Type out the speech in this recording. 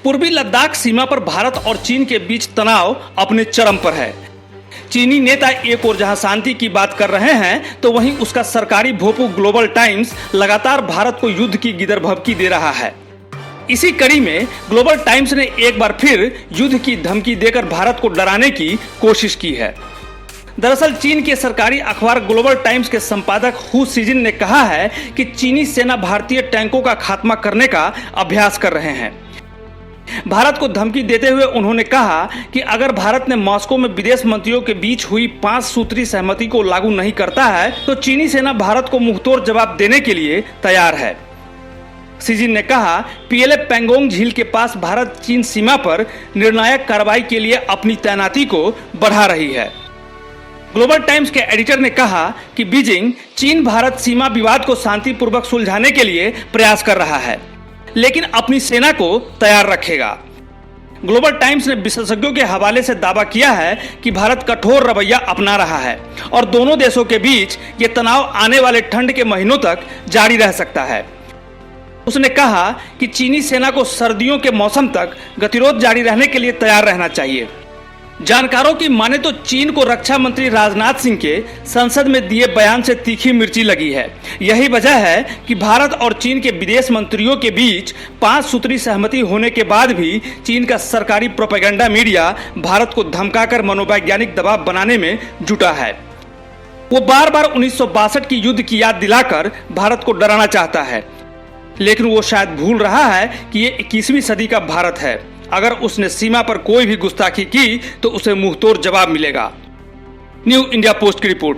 पूर्वी लद्दाख सीमा पर भारत और चीन के बीच तनाव अपने चरम पर है। चीनी नेता एक ओर जहां शांति की बात कर रहे हैं तो वहीं उसका सरकारी भोंपू ग्लोबल टाइम्स लगातार भारत को युद्ध की गिदरभबकी दे रहा है। इसी कड़ी में ग्लोबल टाइम्स ने एक बार फिर युद्ध की धमकी देकर भारत को डराने की कोशिश की है। दरअसल चीन के सरकारी अखबार ग्लोबल टाइम्स के संपादक हु सीजिन ने कहा है कि चीनी सेना भारतीय टैंकों का खात्मा करने का अभ्यास कर रहे हैं। भारत को धमकी देते हुए उन्होंने कहा कि अगर भारत ने मॉस्को में विदेश मंत्रियों के बीच हुई 5 सूत्री सहमति को लागू नहीं करता है तो चीनी सेना भारत को मुंहतोड़ जवाब देने के लिए तैयार है। सीजिन ने कहा, पीएलए पेंगोंग झील के पास भारत चीन सीमा पर निर्णायक कार्रवाई के लिए अपनी तैनाती को बढ़ा रही है। ग्लोबल टाइम्स के एडिटर ने कहा कि बीजिंग चीन भारत सीमा विवाद को शांतिपूर्वक सुलझाने के लिए प्रयास कर रहा है, लेकिन अपनी सेना को तैयार रखेगा। ग्लोबल टाइम्स ने विशेषज्ञों के हवाले से दावा किया है कि भारत कठोर रवैया अपना रहा है और दोनों देशों के बीच ये तनाव आने वाले ठंड के महीनों तक जारी रह सकता है। उसने कहा कि चीनी सेना को सर्दियों के मौसम तक गतिरोध जारी रहने के लिए तैयार रहना चाहिए। जानकारों की माने तो चीन को रक्षा मंत्री राजनाथ सिंह के संसद में दिए बयान से तीखी मिर्ची लगी है। यही वजह है कि भारत और चीन के विदेश मंत्रियों के बीच 5 सूत्री सहमति होने के बाद भी चीन का सरकारी प्रोपेगेंडा मीडिया भारत को धमकाकर मनोवैज्ञानिक दबाव बनाने में जुटा है। वो बार बार 1962 की युद्ध की याद दिलाकर भारत को डराना चाहता है, लेकिन वो शायद भूल रहा है कि ये 21वीं सदी का भारत है। अगर उसने सीमा पर कोई भी गुस्ताखी की तो उसे मुंहतोड़ जवाब मिलेगा। न्यू इंडिया पोस्ट की रिपोर्ट।